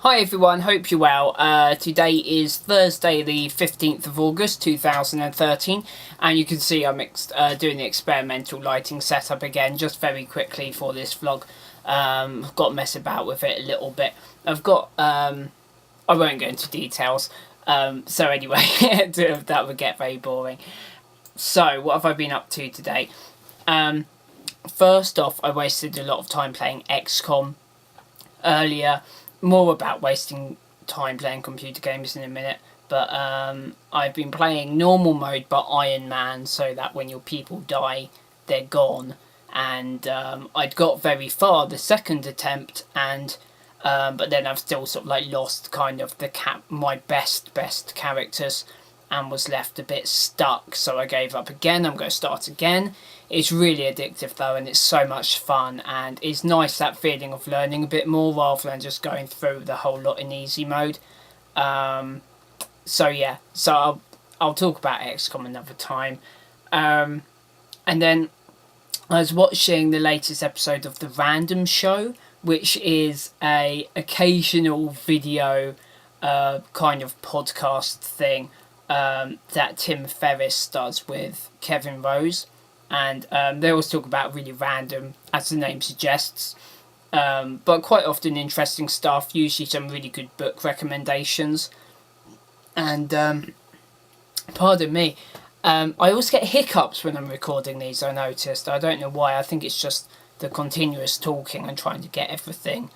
Hi everyone, hope you're well. Today is Thursday the 15th of August 2013 and you can see I'm doing the experimental lighting setup again just very quickly for this vlog. I've got to mess about with it a little bit. I won't go into details, so anyway that would get very boring. So what have I been up to today? First off, I wasted a lot of time playing XCOM earlier. More about wasting time playing computer games in a minute, but I've been playing normal mode but Iron Man, so that when your people die they're gone, and I'd got very far the second attempt, and but then I've still sort of like lost kind of my best characters and was left a bit stuck, so I gave up again. I'm going to start again. It's really addictive though, and it's so much fun, and it's nice that feeling of learning a bit more rather than just going through the whole lot in easy mode. So yeah, so I'll talk about XCOM another time. And then I was watching the latest episode of The Random Show, which is a occasional video kind of podcast thing that Tim Ferriss does with Kevin Rose, and they always talk about really random, as the name suggests, but quite often interesting stuff, usually some really good book recommendations. And pardon me, I always get hiccups when I'm recording these, I noticed. I don't know why. I think it's just the continuous talking and trying to get everything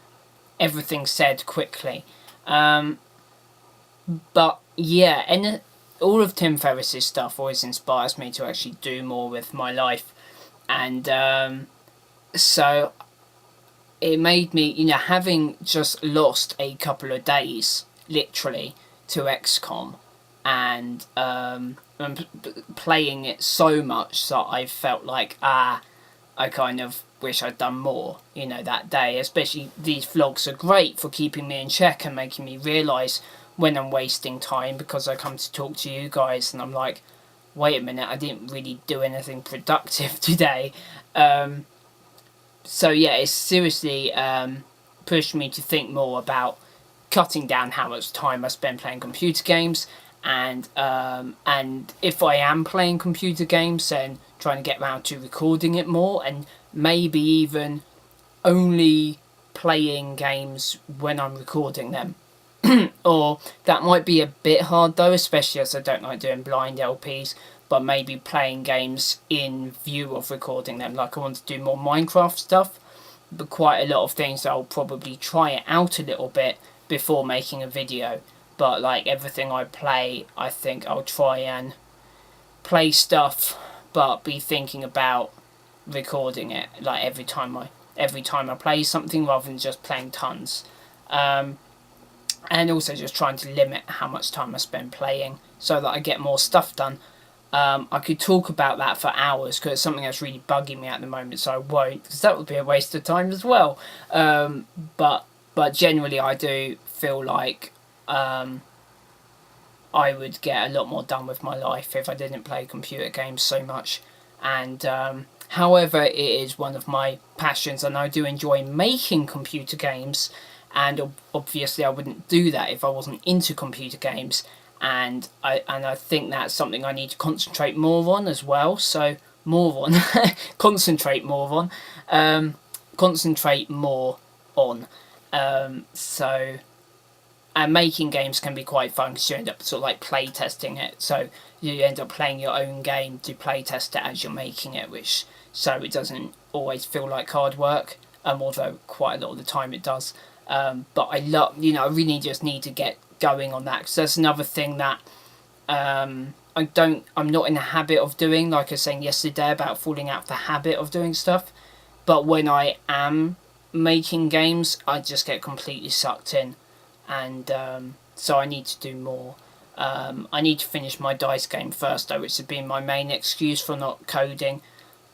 said quickly. But yeah, and all of Tim Ferriss's stuff always inspires me to actually do more with my life, and so it made me, having just lost a couple of days literally to XCOM, and playing it so much that I felt like I kind of wish I'd done more that day. Especially these vlogs are great for keeping me in check and making me realise when I'm wasting time, because I come to talk to you guys and I'm like, wait a minute, I didn't really do anything productive today. So yeah, it's seriously pushed me to think more about cutting down how much time I spend playing computer games, and if I am playing computer games, then trying to get around to recording it more, and maybe even only playing games when I'm recording them. Or that might be a bit hard though, especially as I don't like doing blind LPs, but maybe playing games in view of recording them. Like, I want to do more Minecraft stuff, but quite a lot of things I'll probably try it out a little bit before making a video. But like everything I play, I think I'll try and play stuff but be thinking about recording it, like every time I play something, rather than just playing tons. And also just trying to limit how much time I spend playing so that I get more stuff done. I could talk about that for hours because it's something that's really bugging me at the moment, so I won't, because that would be a waste of time as well. But generally I do feel like I would get a lot more done with my life if I didn't play computer games so much. And however, it is one of my passions, and I do enjoy making computer games. And obviously I wouldn't do that if I wasn't into computer games, and I think that's something I need to concentrate more on as well. So concentrate more on. So, and making games can be quite fun because you end up sort of like play testing it. So you end up playing your own game to play test it as you're making it, so it doesn't always feel like hard work. Although quite a lot of the time it does. But I love, I really just need to get going on that, because that's another thing that I'm not in the habit of doing, like I was saying yesterday about falling out of the habit of doing stuff. But when I am making games, I just get completely sucked in, and so I need to do more. I need to finish my DICE game first though, which has been my main excuse for not coding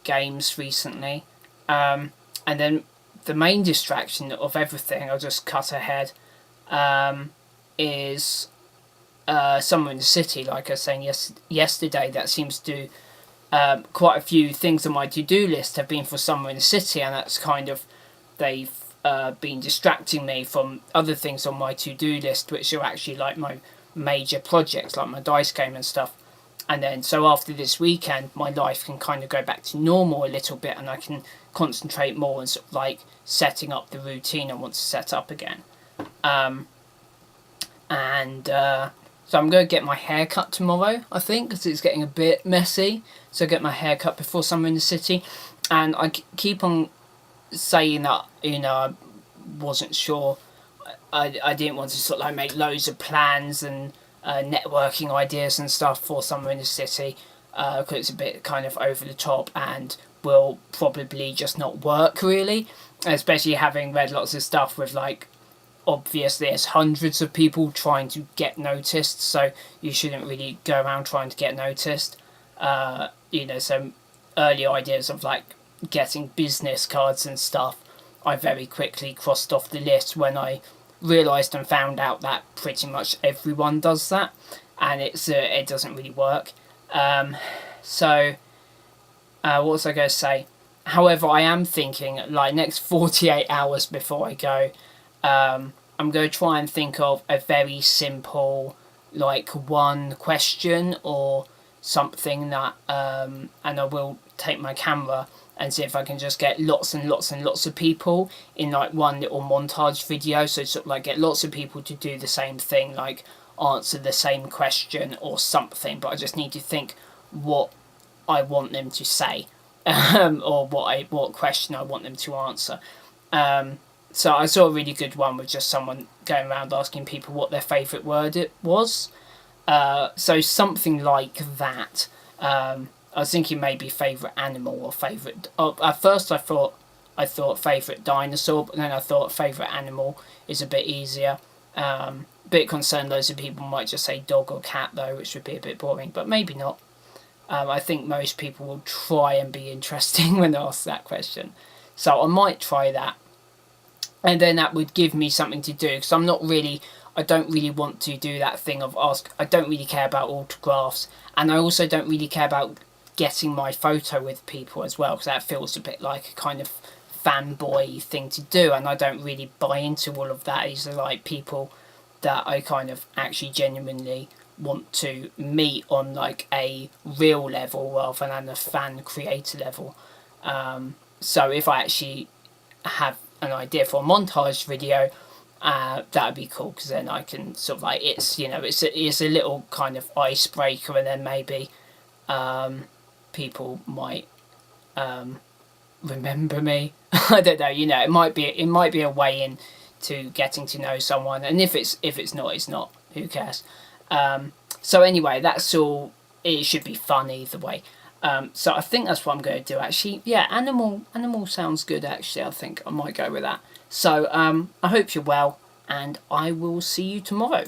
games recently. And then the main distraction of everything, I'll just cut ahead, is Somewhere in the City. Like I was saying yesterday, that seems to quite a few things on my to-do list have been for Somewhere in the City, and that's kind of, they've been distracting me from other things on my to-do list, which are actually like my major projects, like my dice game and stuff. And then so after this weekend, my life can kind of go back to normal a little bit, and I can concentrate more on sort of like setting up the routine I want to set up again. So I'm going to get my hair cut tomorrow, I think, because it's getting a bit messy. So I get my hair cut before summer in the city. And I keep on saying that, I wasn't sure. I didn't want to sort of like make loads of plans and networking ideas and stuff for summer in the city, because it's a bit kind of over the top and will probably just not work really, especially having read lots of stuff with like, obviously there's hundreds of people trying to get noticed, so you shouldn't really go around trying to get noticed. Some early ideas of like getting business cards and stuff, I very quickly crossed off the list when I realised and found out that pretty much everyone does that, and it doesn't really work. What was I going to say? However, I am thinking like next 48 hours before I go, I'm going to try and think of a very simple, like one question or something that, and I will take my camera and see if I can just get lots and lots and lots of people in like one little montage video. So sort of like get lots of people to do the same thing, like answer the same question or something. But I just need to think what I want them to say, or what question I want them to answer. So I saw a really good one with just someone going around asking people what their favourite word it was. So something like that. I was thinking maybe favourite animal or favourite... at first I thought favourite dinosaur, but then I thought favourite animal is a bit easier. Bit concerned loads of people might just say dog or cat though, which would be a bit boring, but maybe not. I think most people will try and be interesting when asked that question. So I might try that. And then that would give me something to do, because I don't really want to do that thing of ask. I don't really care about autographs, and I also don't really care about getting my photo with people as well, because that feels a bit like a kind of fanboy thing to do, and I don't really buy into all of that. These are like people that I kind of actually genuinely want to meet on like a real level rather than a fan creator level. So if I actually have an idea for a montage video, that would be cool, because then I can sort of like, it's a little kind of icebreaker, and then maybe people might remember me. I don't know, it might be a way in to getting to know someone, and if it's not, it's not, who cares. So anyway, that's all. It should be fun either way. So I think that's what I'm going to do actually. Yeah, animal sounds good actually. I think I might go with that. So I hope you're well, and I will see you tomorrow.